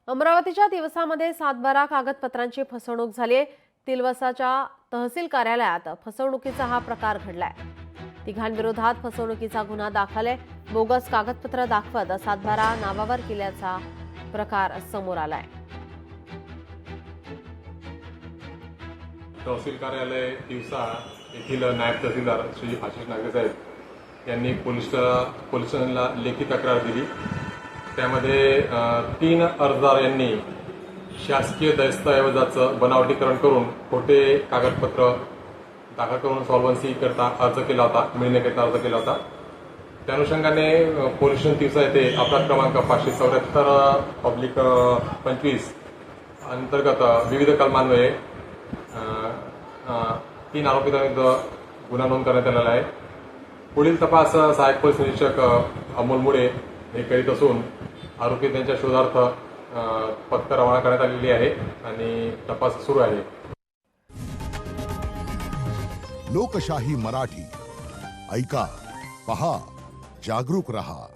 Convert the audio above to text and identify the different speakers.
Speaker 1: अमरावतीच्या तिवसामध्ये सातबारा कागदपत्रांची फसवणूक झाली आहे। तिलवसाच्या तहसील कार्यालयात फसवणुकीचा हा प्रकार घडलाय। तिघांविरोधात फसवणुकीचा गुन्हा दाखल आहे। बोगस कागदपत्र दाखवत सातबारा नावावर केल्याचा प्रकार समोर आलाय।
Speaker 2: तहसील कार्यालय तिवसा येथील नायब तहसीलदार श्री आशिष नागरे साहेब यांनी पोलिसांना लेखी तक्रार दिली। त्यामध्ये 3 अर्जदार यांनी शासकीय दस्तऐवजाचं बनावटीकरण करून खोटे कागदपत्र दाखल करून सॉल्व्हन्सी करता अर्ज केला होता, मिळण्याकरिता अर्ज केला होता। त्या अनुषंगाने पोलीस स्टेशन तिवसा येथे अपराध क्रमांक 574/25 अंतर्गत विविध कलमान्वये 3 आरोपींविरुद्ध गुन्हा नोंद करण्यात आलेला आहे। पुढील तपास सहाय्यक पोलीस निरीक्षक अमोल मुळे हे करीत असून आरोपी त्यांच्या शोधार्थ पथकं रवाना करण्यात आलेली आहे आणि तपास सुरू आहे।
Speaker 3: लोकशाही मराठी ऐका, पहा, जागरूक रहा।